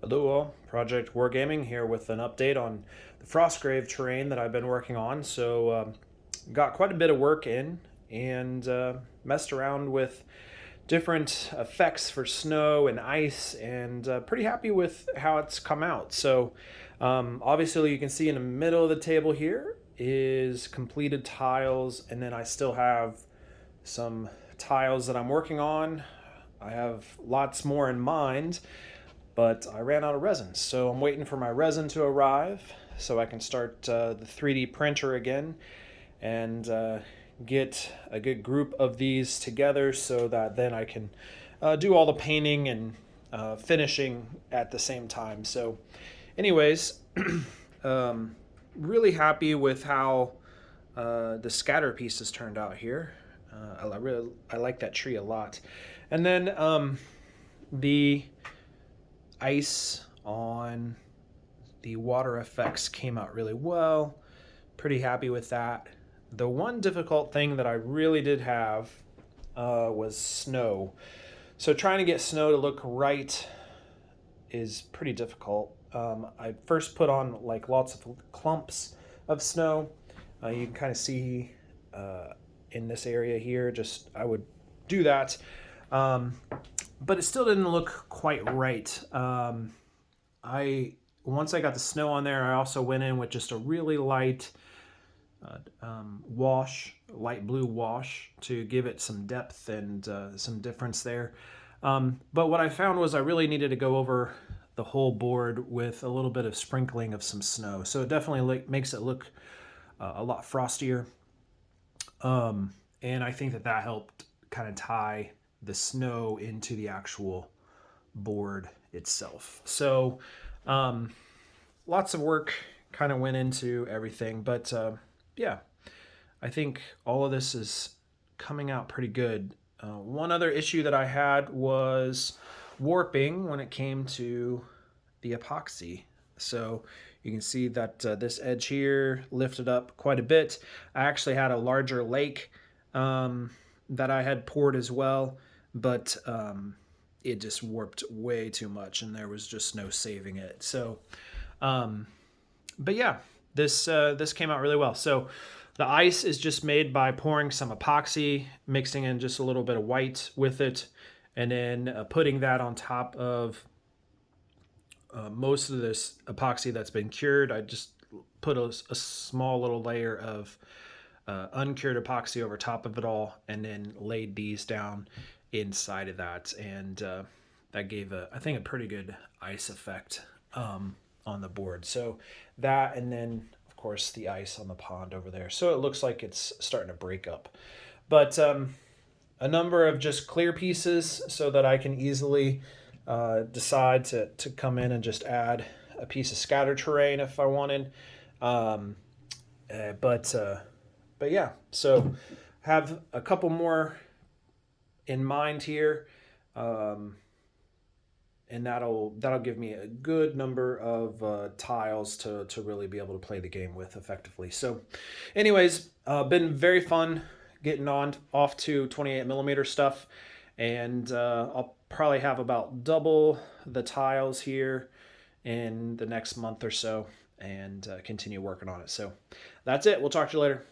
Hello all, Project Wargaming here with an update on the Frostgrave terrain that I've been working on. Got quite a bit of work in and messed around with different effects for snow and ice, and pretty happy with how it's come out. Obviously you can see in the middle of the table here is completed tiles, and then I still have some tiles that I'm working on. I have lots more in mind, but I ran out of resin. So I'm waiting for my resin to arrive so I can start the 3D printer again and get a good group of these together so that then I can do all the painting and finishing at the same time. Anyways, really happy with how the scatter pieces turned out here. I like that tree a lot. And then the ice on the water effects came out really well. Pretty happy with that. The one difficult thing that I really did have was snow. So trying to get snow to look right is pretty difficult. I first put on like lots of clumps of snow. You can kind of see in this area here, I would do that. But it still didn't look quite right. Once I got the snow on there, I also went in with just a really light light blue wash to give it some depth and some difference there. But what I found was I really needed to go over the whole board with a little bit of sprinkling of some snow. So it definitely makes it look a lot frostier. And I think that helped kind of tie the snow into the actual board itself. Lots of work kind of went into everything, but yeah, I think all of this is coming out pretty good. One other issue that I had was warping when it came to the epoxy. So you can see that this edge here lifted up quite a bit. I actually had a larger lake that I had poured as well, but it just warped way too much and there was just no saving it. But yeah, this came out really well. So the ice is just made by pouring some epoxy, mixing in just a little bit of white with it, and then putting that on top of most of this epoxy that's been cured. I just put a small little layer of uncured epoxy over top of it all, and then laid these down inside of that, and that gave I think a pretty good ice effect on the board. So that, and then of course the ice on the pond over there, so it looks like it's starting to break up. But a number of just clear pieces so that I can easily decide to come in and just add a piece of scatter terrain if I wanted. But yeah, so have a couple more in mind here, and that'll give me a good number of tiles to really be able to play the game with effectively. So anyways, been very fun getting off to 28 millimeter stuff, and I'll probably have about double the tiles here in the next month or so, and continue working on it. So that's it. We'll talk to you later.